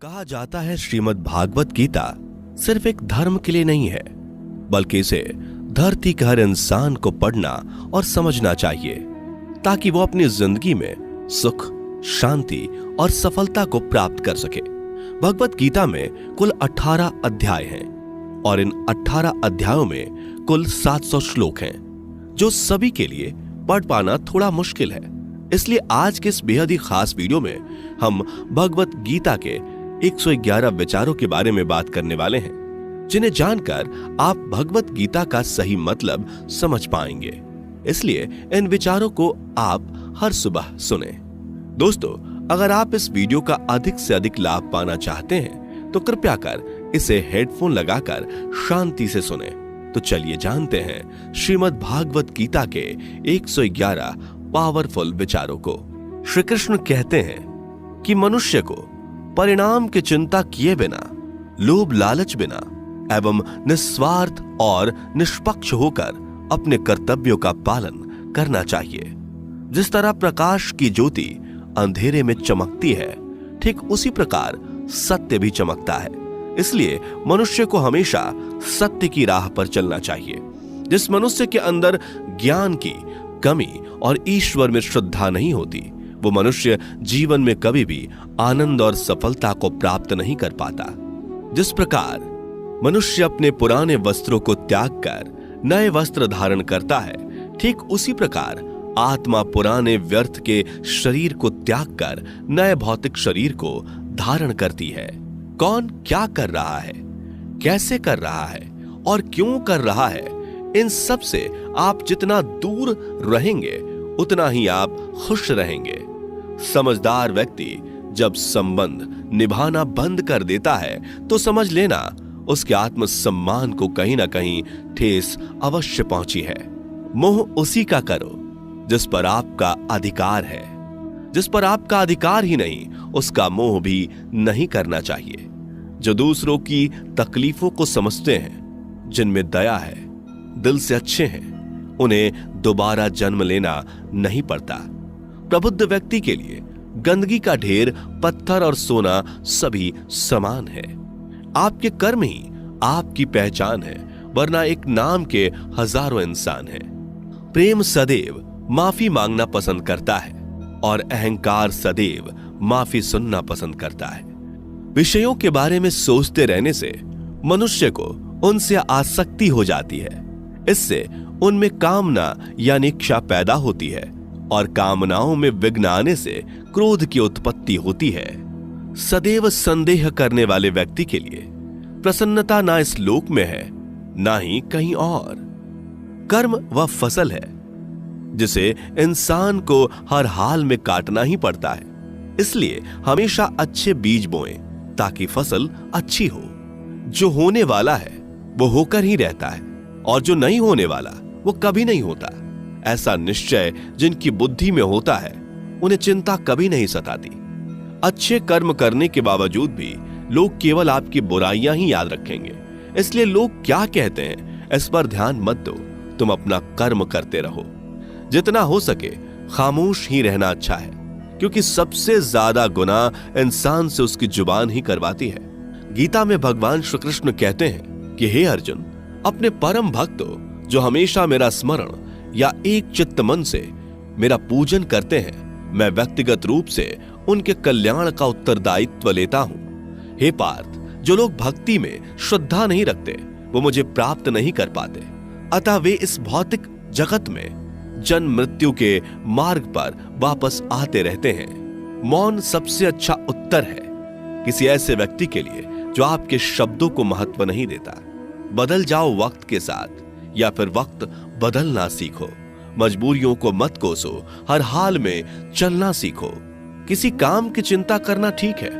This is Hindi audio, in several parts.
कहा जाता है श्रीमद् भागवत गीता सिर्फ एक धर्म के लिए नहीं है, बल्कि इसे धरती के हर इंसान को पढ़ना और समझना चाहिए ताकि वो अपनी जिंदगी में सुख, शांति और सफलता को प्राप्त कर सके। भगवत गीता में कुल 18 अध्याय हैं और इन 18 अध्यायों में कुल 700 श्लोक हैं, जो सभी के लिए पढ़ पाना थोड़ा मुश्किल है। इसलिए आज के इस बेहद ही खास वीडियो में हम भगवत गीता के 111 विचारों के बारे में बात करने वाले हैं, जिन्हें जानकर आप भगवत गीता का सही मतलब समझ पाएंगे। इसलिए इन विचारों को आप हर सुबह सुने। दोस्तों, अगर आप इस वीडियो का अधिक से अधिक लाभ पाना चाहते हैं तो कृपया कर इसे हेडफोन लगाकर शांति से सुने। तो चलिए जानते हैं श्रीमद् भागवत गीता के 111 पावरफुल विचारों को। श्री कृष्ण कहते हैं कि मनुष्य को परिणाम की चिंता किए बिना, लोभ लालच बिना एवं निस्वार्थ और निष्पक्ष होकर अपने कर्तव्यों का पालन करना चाहिए। जिस तरह प्रकाश की ज्योति अंधेरे में चमकती है, ठीक उसी प्रकार सत्य भी चमकता है। इसलिए मनुष्य को हमेशा सत्य की राह पर चलना चाहिए। जिस मनुष्य के अंदर ज्ञान की कमी और ईश्वर में श्रद्धा नहीं होती, वो मनुष्य जीवन में कभी भी आनंद और सफलता को प्राप्त नहीं कर पाता। जिस प्रकार मनुष्य अपने पुराने वस्त्रों को त्याग कर नए वस्त्र धारण करता है, ठीक उसी प्रकार आत्मा पुराने व्यर्थ के शरीर को त्याग कर नए भौतिक शरीर को धारण करती है। कौन क्या कर रहा है, कैसे कर रहा है और क्यों कर रहा है, इन सब से आप जितना दूर रहेंगे उतना ही आप खुश रहेंगे। समझदार व्यक्ति जब संबंध निभाना बंद कर देता है तो समझ लेना उसके आत्मसम्मान को कहीं ना कहीं ठेस अवश्य पहुंची है। मोह उसी का करो जिस पर आपका अधिकार है। जिस पर आपका अधिकार ही नहीं, उसका मोह भी नहीं करना चाहिए। जो दूसरों की तकलीफों को समझते हैं, जिनमें दया है, दिल से अच्छे हैं, उन्हें दोबारा जन्म लेना नहीं पड़ता। प्रबुद्ध व्यक्ति के लिए गंदगी का ढेर, पत्थर और सोना सभी समान है। आपके कर्म ही आपकी पहचान है, वरना एक नाम के हजारों इंसान हैं। प्रेम सदैव माफी मांगना पसंद करता है और अहंकार सदैव माफी सुनना पसंद करता है। विषयों के बारे में सोचते रहने से मनुष्य को उनसे आसक्ति हो जाती है। इससे उनमें कामना यानी इच्छा पैदा होती है और कामनाओं में विघ्न आने से क्रोध की उत्पत्ति होती है। सदैव संदेह करने वाले व्यक्ति के लिए प्रसन्नता ना इस लोक में है, ना ही कहीं और। कर्म वह फसल है जिसे इंसान को हर हाल में काटना ही पड़ता है। इसलिए हमेशा अच्छे बीज बोएं ताकि फसल अच्छी हो। जो होने वाला है वो होकर ही रहता है और जो नहीं होने वाला वो कभी नहीं होता। ऐसा निश्चय जिनकी बुद्धि में होता है, उन्हें चिंता कभी नहीं सताती। अच्छे कर्म करने के बावजूद भी लोग केवल आपकी बुराइयां ही याद रखेंगे। इसलिए लोग क्या कहते हैं इस पर ध्यान मत दो, तुम अपना कर्म करते रहो। जितना हो सके खामोश ही रहना अच्छा है, क्योंकि सबसे ज्यादा गुनाह इंसान से उसकी जुबान ही करवाती है। गीता में भगवान श्री कृष्ण कहते हैं कि हे अर्जुन, अपने परम भक्तों जो हमेशा मेरा स्मरण या एक चित्त मन से मेरा पूजन करते हैं, मैं व्यक्तिगत रूप से उनके कल्याण का उत्तरदायित्व लेता हूं। हे पार्थ, जो लोग भक्ति में श्रद्धा नहीं रखते वो मुझे प्राप्त नहीं कर पाते। अतः वे इस भौतिक जगत में जन्म मृत्यु के मार्ग पर वापस आते रहते हैं। मौन सबसे अच्छा उत्तर है किसी ऐसे व्यक्ति के लिए जो आपके शब्दों को महत्व नहीं देता। बदल जाओ वक्त के साथ, या फिर वक्त बदलना सीखो। मजबूरियों को मत कोसो, हर हाल में चलना सीखो। किसी काम की चिंता करना ठीक है,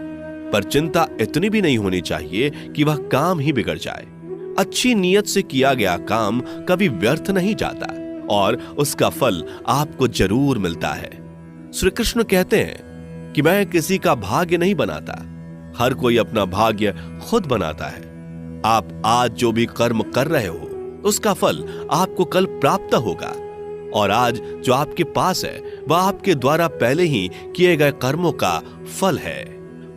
पर चिंता इतनी भी नहीं होनी चाहिए कि वह काम ही बिगड़ जाए। अच्छी नीयत से किया गया काम कभी व्यर्थ नहीं जाता और उसका फल आपको जरूर मिलता है। श्री कृष्ण कहते हैं कि मैं किसी का भाग्य नहीं बनाता, हर कोई अपना भाग्य खुद बनाता है। आप आज जो भी कर्म कर रहे हो उसका फल आपको कल प्राप्त होगा, और आज जो आपके पास है वह आपके द्वारा पहले ही किए गए कर्मों का फल है।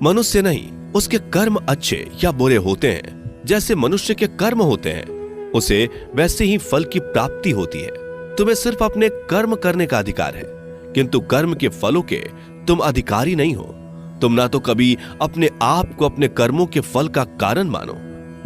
मनुष्य नहीं उसके कर्म अच्छे या बुरे होते हैं, जैसे मनुष्य के कर्म होते हैं, उसे वैसे ही फल की प्राप्ति होती है। तुम्हें सिर्फ अपने कर्म करने का अधिकार है, किंतु कर्म के फलों के तुम अधिकारी नहीं हो। तुम ना तो कभी अपने आप को अपने कर्मों के फल का कारण मानो,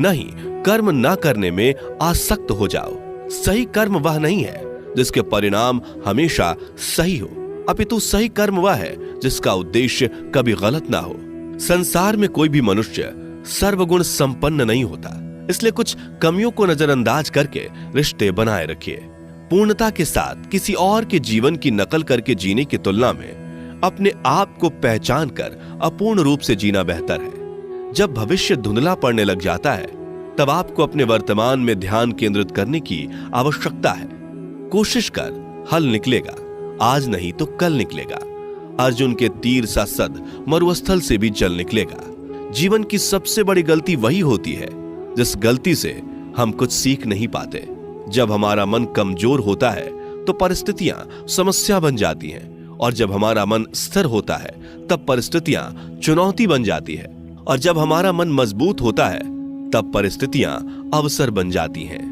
न ही कर्म ना करने में आसक्त हो जाओ। सही कर्म वह नहीं है जिसके परिणाम हमेशा सही हो, अपितु सही कर्म वह है जिसका उद्देश्य कभी गलत ना हो। संसार में कोई भी मनुष्य सर्वगुण संपन्न नहीं होता, इसलिए कुछ कमियों को नजरअंदाज करके रिश्ते बनाए रखिए। पूर्णता के साथ किसी और के जीवन की नकल करके जीने की तुलना में अपने आप को पहचान कर अपूर्ण रूप से जीना बेहतर है। जब भविष्य धुंधला पड़ने लग जाता है, तब आपको अपने वर्तमान में ध्यान केंद्रित करने की आवश्यकता है। कोशिश कर, हल निकलेगा, आज नहीं तो कल निकलेगा। अर्जुन के तीर सा सद मरुस्थल से भी जल निकलेगा। जीवन की सबसे बड़ी गलती वही होती है जिस गलती से हम कुछ सीख नहीं पाते। जब हमारा मन कमजोर होता है तो परिस्थितियां समस्या बन जाती हैं, और जब हमारा मन स्थिर होता है तब परिस्थितियां चुनौती बन जाती है, और जब हमारा मन मजबूत होता है तब परिस्थितियां अवसर बन जाती हैं।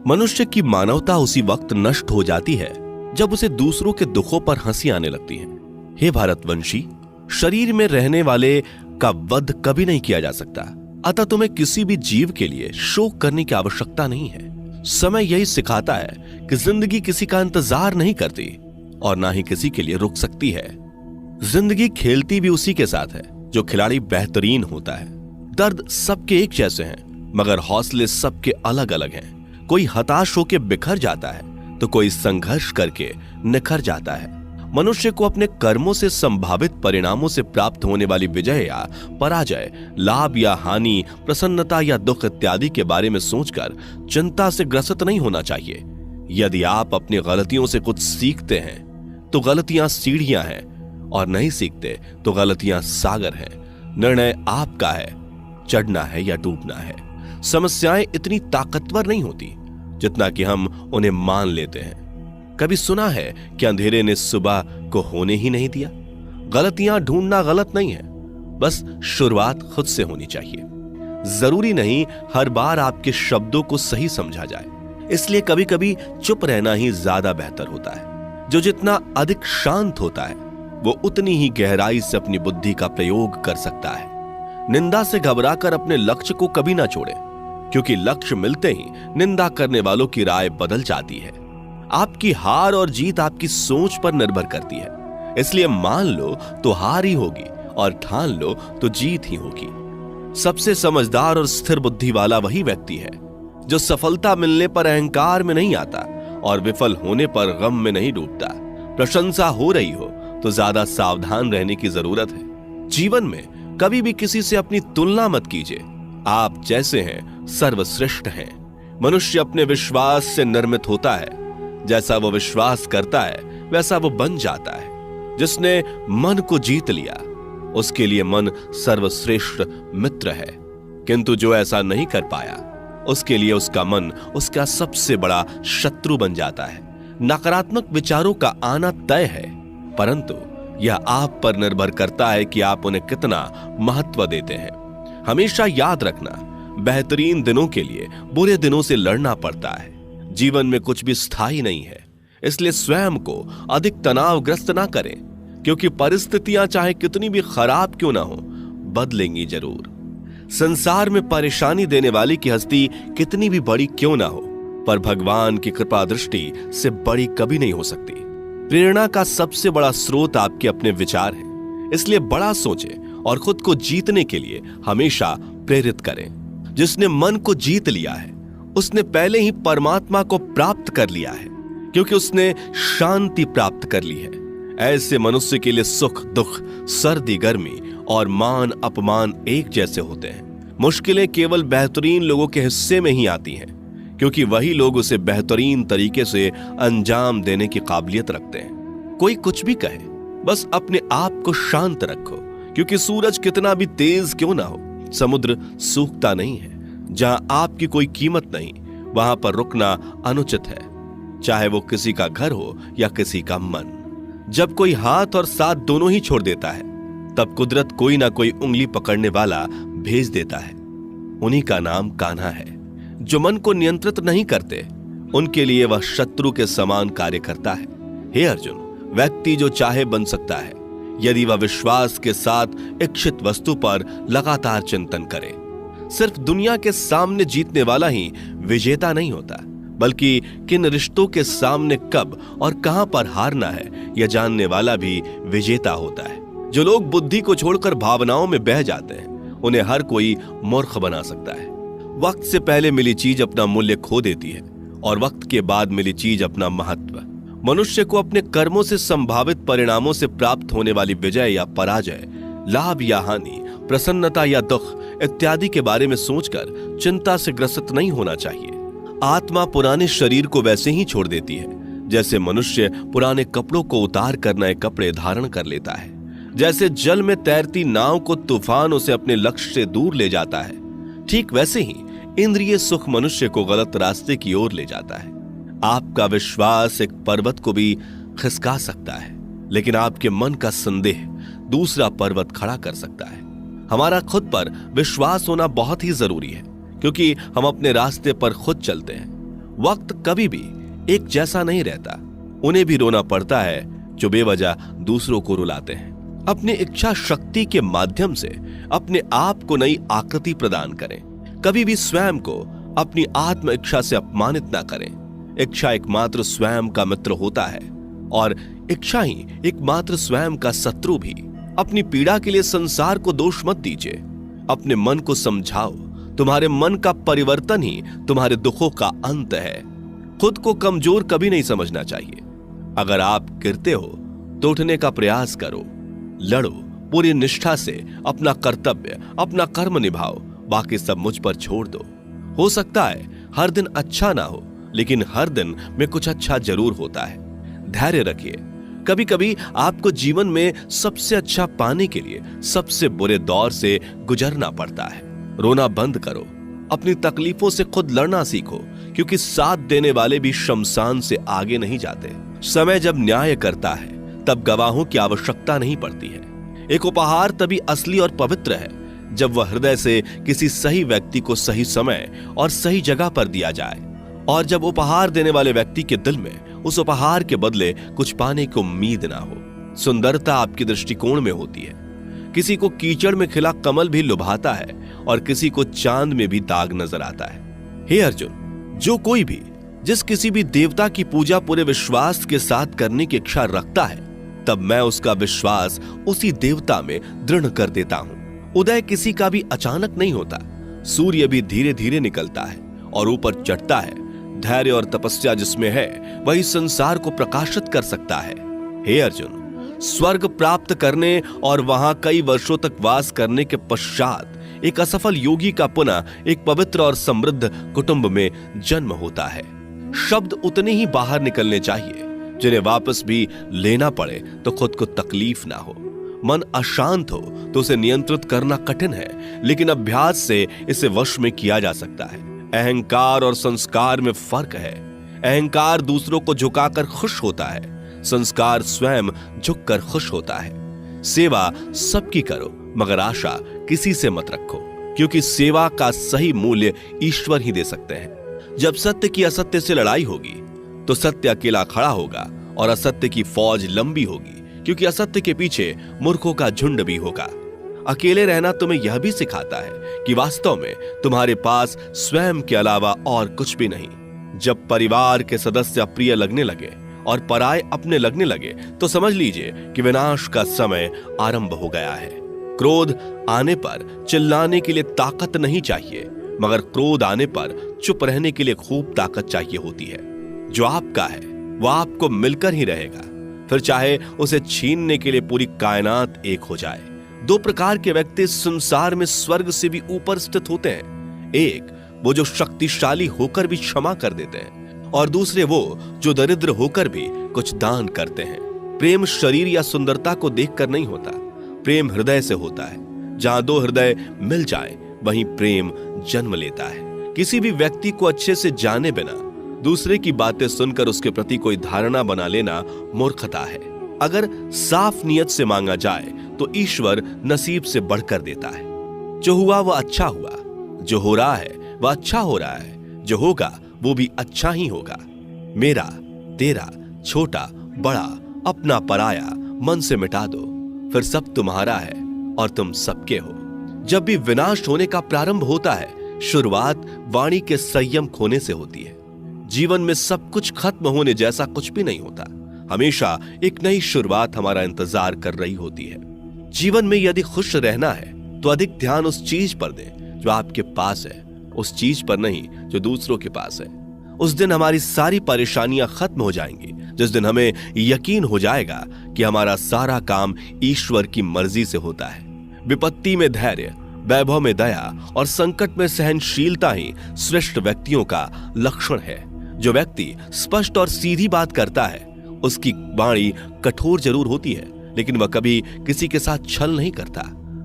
मनुष्य की मानवता उसी वक्त नष्ट हो जाती है जब उसे दूसरों के दुखों पर हंसी आने लगती है। हे भारतवंशी, शरीर में रहने वाले का वध कभी नहीं किया जा सकता, अतः तुम्हें किसी भी जीव के लिए शोक करने की आवश्यकता नहीं है। समय यही सिखाता है कि जिंदगी किसी का इंतजार नहीं करती और ना ही किसी के लिए रुक सकती है। जिंदगी खेलती भी उसी के साथ है जो खिलाड़ी बेहतरीन होता है। दर्द सबके एक जैसे हैं, मगर हौसले सबके अलग अलग हैं। कोई हताश होकर बिखर जाता है तो कोई संघर्ष करके निखर जाता है। मनुष्य को अपने कर्मों से संभावित परिणामों से प्राप्त होने वाली विजय या पराजय, लाभ या हानि, प्रसन्नता या दुख इत्यादि के बारे में सोचकर चिंता से ग्रसित नहीं होना चाहिए। यदि आप अपनी गलतियों से कुछ सीखते हैं तो गलतियां सीढ़ियां हैं, और नहीं सीखते तो गलतियां सागर हैं। निर्णय आपका है, चढ़ना है या डूबना है। समस्याएं इतनी ताकतवर नहीं होती जितना कि हम उन्हें मान लेते हैं। कभी सुना है कि अंधेरे ने सुबह को होने ही नहीं दिया? गलतियां ढूंढना गलत नहीं है, बस शुरुआत खुद से होनी चाहिए। जरूरी नहीं हर बार आपके शब्दों को सही समझा जाए, इसलिए कभी कभी चुप रहना ही ज्यादा बेहतर होता है। जो जितना अधिक शांत होता है वो उतनी ही गहराई से अपनी बुद्धि का प्रयोग कर सकता है। निंदा से घबराकर अपने लक्ष्य को कभी ना छोड़े, क्योंकि लक्ष्य मिलते ही निंदा करने वालों की राय बदल जाती है। आपकी हार और जीत आपकी सोच पर निर्भर करती है, इसलिए मान लो तो हार ही होगी और ठान लो तो जीत ही होगी। सबसे समझदार और स्थिर बुद्धि वाला वही व्यक्ति है जो सफलता मिलने पर अहंकार में नहीं आता और विफल होने पर गम में नहीं डूबता। प्रशंसा हो रही हो तो ज्यादा सावधान रहने की जरूरत है। जीवन में कभी भी किसी से अपनी तुलना मत कीजिए। आप जैसे हैं सर्वश्रेष्ठ हैं। मनुष्य अपने विश्वास से निर्मित होता है। जैसा वो विश्वास करता है वैसा वो बन जाता है। जिसने मन को जीत लिया उसके लिए मन सर्वश्रेष्ठ मित्र है, किंतु जो ऐसा नहीं कर पाया उसके लिए उसका मन उसका सबसे बड़ा शत्रु बन जाता है। नकारात्मक विचारों का आना तय है, परंतु यह आप पर निर्भर करता है कि आप उन्हें कितना महत्व देते हैं। हमेशा याद रखना, बेहतरीन दिनों के लिए बुरे दिनों से लड़ना पड़ता है। जीवन में कुछ भी स्थायी नहीं है, इसलिए स्वयं को अधिक तनावग्रस्त ना करें, क्योंकि परिस्थितियां चाहे कितनी भी खराब क्यों ना हो, बदलेंगी जरूर। संसार में परेशानी देने वाली की हस्ती कितनी भी बड़ी क्यों ना हो, पर भगवान की कृपा दृष्टि से बड़ी कभी नहीं हो सकती। प्रेरणा का सबसे बड़ा स्रोत आपके अपने विचार हैं, इसलिए बड़ा सोचें और खुद को जीतने के लिए हमेशा प्रेरित करें। जिसने मन को जीत लिया है उसने पहले ही परमात्मा को प्राप्त कर लिया है, क्योंकि उसने शांति प्राप्त कर ली है। ऐसे मनुष्य के लिए सुख दुख, सर्दी गर्मी और मान अपमान एक जैसे होते हैं। मुश्किलें केवल बेहतरीन लोगों के हिस्से में ही आती हैं, क्योंकि वही लोग उसे बेहतरीन तरीके से अंजाम देने की काबिलियत रखते हैं। कोई कुछ भी कहे, बस अपने आप को शांत रखो, क्योंकि सूरज कितना भी तेज क्यों ना हो, समुद्र सूखता नहीं है। जहां आपकी कोई कीमत नहीं, वहां पर रुकना अनुचित है, चाहे वो किसी का घर हो या किसी का मन। जब कोई हाथ और साथ दोनों ही छोड़ देता है तब कुदरत कोई ना कोई उंगली पकड़ने वाला भेज देता है। उन्हीं का नाम कान्हा है। जो मन को नियंत्रित नहीं करते, उनके लिए वह शत्रु के समान कार्य करता है। हे अर्जुन, व्यक्ति जो चाहे बन सकता है यदि वह विश्वास के साथ इच्छित वस्तु पर लगातार चिंतन करे। सिर्फ दुनिया के सामने जीतने वाला ही विजेता नहीं होता, बल्कि किन रिश्तों के सामने कब और कहां पर हारना है यह जानने वाला भी विजेता होता है। जो लोग बुद्धि को छोड़कर भावनाओं में बह जाते हैं, उन्हें हर कोई मूर्ख बना सकता है। वक्त से पहले मिली चीज अपना मूल्य खो देती है और वक्त के बाद मिली चीज अपना महत्व। मनुष्य को अपने कर्मों से संभावित परिणामों से प्राप्त होने वाली विजय या पराजय, लाभ या हानि, प्रसन्नता या दुख इत्यादि के बारे में सोचकर चिंता से ग्रसित नहीं होना चाहिए। आत्मा पुराने शरीर को वैसे ही छोड़ देती है जैसे मनुष्य पुराने कपड़ों को उतार कर नए कपड़े धारण कर लेता है। जैसे जल में तैरती नाव को तूफान उसे अपने लक्ष्य से दूर ले जाता है, ठीक वैसे ही इंद्रिय सुख मनुष्य को गलत रास्ते की ओर ले जाता है। आपका विश्वास एक पर्वत को भी खिसका सकता है, लेकिन आपके मन का संदेह दूसरा पर्वत खड़ा कर सकता है। हमारा खुद पर विश्वास होना बहुत ही जरूरी है, क्योंकि हम अपने रास्ते पर खुद चलते हैं। वक्त कभी भी एक जैसा नहीं रहता। उन्हें भी रोना पड़ता है जो बेवजह दूसरों को रुलाते हैं। अपनी इच्छा शक्ति के माध्यम से अपने आप को नई आकृति प्रदान करें। कभी भी स्वयं को अपनी आत्म इच्छा से अपमानित ना करें। इच्छा एकमात्र स्वयं का मित्र होता है और इच्छा ही एकमात्र स्वयं का शत्रु भी। अपनी पीड़ा के लिए संसार को दोष मत दीजिए। अपने मन को समझाओ। तुम्हारे मन का परिवर्तन ही तुम्हारे दुखों का अंत है। खुद को कमजोर कभी नहीं समझना चाहिए। अगर आप गिरते हो तो उठने का प्रयास करो, लड़ो, पूरी निष्ठा से अपना कर्तव्य, अपना कर्म निभाओ। बाकी सब मुझ पर छोड़ दो। हो सकता है हर दिन अच्छा ना हो, लेकिन हर दिन में कुछ अच्छा जरूर होता है। धैर्य रखिए। कभी कभी आपको जीवन में सबसे अच्छा पाने के लिए सबसे बुरे दौर से गुजरना पड़ता है। रोना बंद करो। अपनी तकलीफों से खुद लड़ना सीखो, क्योंकि साथ देने वाले भी शमशान से आगे नहीं जाते। समय जब न्याय करता है तब गवाहों की आवश्यकता नहीं पड़ती है। एक उपहार तभी असली और पवित्र है जब वह हृदय से किसी सही व्यक्ति को सही समय और सही जगह पर दिया जाए, और जब उपहार देने वाले व्यक्ति के दिल में उस उपहार के बदले कुछ पाने की उम्मीद ना हो। सुंदरता आपके दृष्टिकोण में होती है। किसी को कीचड़ में खिला कमल भी लुभाता है और किसी को चांद में भी दाग नजर आता है। हे अर्जुन, जो कोई भी जिस किसी भी देवता की पूजा पूरे विश्वास के साथ करने की इच्छा रखता है, तब मैं उसका विश्वास उसी देवता में दृढ़ कर देता हूं। उदय किसी का भी अचानक नहीं होता। सूर्य भी धीरे धीरे निकलता है और ऊपर चढ़ता है। धैर्य और तपस्या जिसमें है वही संसार को प्रकाशित कर सकता है। हे अर्जुन, स्वर्ग प्राप्त करने और वहां कई वर्षों तक वास करने के पश्चात एक असफल योगी का पुनः एक पवित्र और समृद्ध कुटुंब में जन्म होता है। शब्द उतने ही बाहर निकलने चाहिए जिन्हें वापस भी लेना पड़े तो खुद को तकलीफ ना हो। मन अशांत हो तो उसे नियंत्रित करना कठिन है, लेकिन अभ्यास से इसे वश में किया जा सकता है। अहंकार और संस्कार में फर्क है। अहंकार दूसरों को झुकाकर खुश होता है, संस्कार स्वयं झुककर खुश होता है। सेवा सबकी करो, मगर आशा किसी से मत रखो, क्योंकि सेवा का सही मूल्य ईश्वर ही दे सकते हैं। जब सत्य की असत्य से लड़ाई होगी तो सत्य अकेला खड़ा होगा और असत्य की फौज लंबी होगी, क्योंकि असत्य के पीछे मूर्खों का झुंड भी होगा। अकेले रहना तुम्हें यह भी सिखाता है कि वास्तव में तुम्हारे पास स्वयं के अलावा और कुछ भी नहीं। जब परिवार के सदस्य अप्रिय लगने लगे और पराये अपने लगने लगे तो समझ लीजिए कि विनाश का समय आरंभ हो गया है। क्रोध आने पर चिल्लाने के लिए ताकत नहीं चाहिए, मगर क्रोध आने पर चुप रहने के लिए खूब ताकत चाहिए होती है। जो आपका है वह आपको मिलकर ही रहेगा, फिर चाहे उसे छीनने के लिए पूरी कायनात एक हो जाए। दो प्रकार के व्यक्ति संसार में स्वर्ग से भी ऊपर स्थित होते हैं। एक वो जो शक्तिशाली होकर भी क्षमा कर देते हैं, और दूसरे वो जो दरिद्र होकर भी कुछ दान करते हैं। प्रेम शरीर या सुंदरता को देखकर नहीं होता, प्रेम हृदय से होता है। जहां दो हृदय मिल जाएं, वहीं प्रेम जन्म लेता है। किसी भी व्यक्ति को अच्छे से जाने बिना दूसरे की बातें सुनकर उसके प्रति कोई धारणा बना लेना मूर्खता है। अगर साफ नियत से मांगा जाए तो ईश्वर नसीब से बढ़कर देता है। जो हुआ वह अच्छा हुआ, जो हो रहा है वह अच्छा हो रहा है, जो होगा वो भी अच्छा ही होगा। मेरा, तेरा, छोटा, बड़ा, अपना, पराया मन से मिटा दो, फिर सब तुम्हारा है और तुम सबके हो। जब भी विनाश होने का प्रारंभ होता है, शुरुआत वाणी के संयम खोने से होती है। जीवन में सब कुछ खत्म होने जैसा कुछ भी नहीं होता। हमेशा एक नई शुरुआत हमारा इंतजार कर रही होती है। जीवन में यदि खुश रहना है तो अधिक ध्यान उस चीज पर दें जो आपके पास है, उस चीज पर नहीं जो दूसरों के पास है। उस दिन हमारी सारी परेशानियां खत्म हो जाएंगी, जिस दिन हमें यकीन हो जाएगा कि हमारा सारा काम ईश्वर की मर्जी से होता है। विपत्ति में धैर्य, वैभव में दया और संकट में सहनशीलता ही श्रेष्ठ व्यक्तियों का लक्षण है। जो व्यक्ति स्पष्ट और सीधी बात करता है, उसकी वाणी कठोर जरूर होती है, लेकिन वह कभी किसी के साथ छल नहीं करता।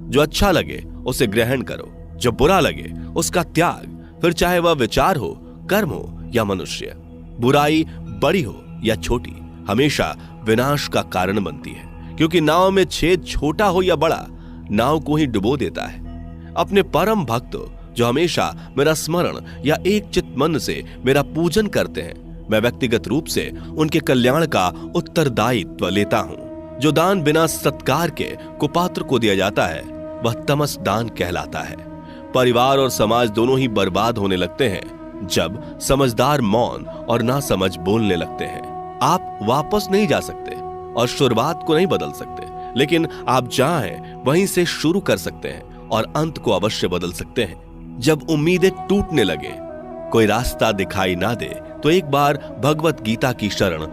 जो अच्छा लगे उसे ग्रहण करो, जो बुरा लगे उसका त्याग, फिर चाहे वह विचार हो, कर्म हो या मनुष्य। बुराई बड़ी हो या छोटी हमेशा विनाश का कारण बनती है, क्योंकि नाव में छेद छोटा हो या बड़ा, नाव को ही डुबो देता है। अपने परम भक्तों जो हमेशा मेरा स्मरण या एक चित मन से मेरा पूजन करते हैं, मैं व्यक्तिगत रूप से उनके कल्याण का उत्तरदायित्व लेता हूं। जो दान बिना सत्कार के कुपात्र को दिया जाता है वह तमस दान कहलाता है। परिवार और समाज दोनों ही बर्बाद होने लगते हैं जब समझदार मौन और नासमझ बोलने लगते हैं। आप वापस नहीं जा सकते और शुरुआत को नहीं बदल सकते, लेकिन आप जहां हैं वहीं से शुरू कर सकते हैं और अंत को अवश्य बदल सकते हैं। जब उम्मीदें टूटने लगे, कोई रास्ता दिखाई ना दे, तो एक बार भगवत गीता की शरण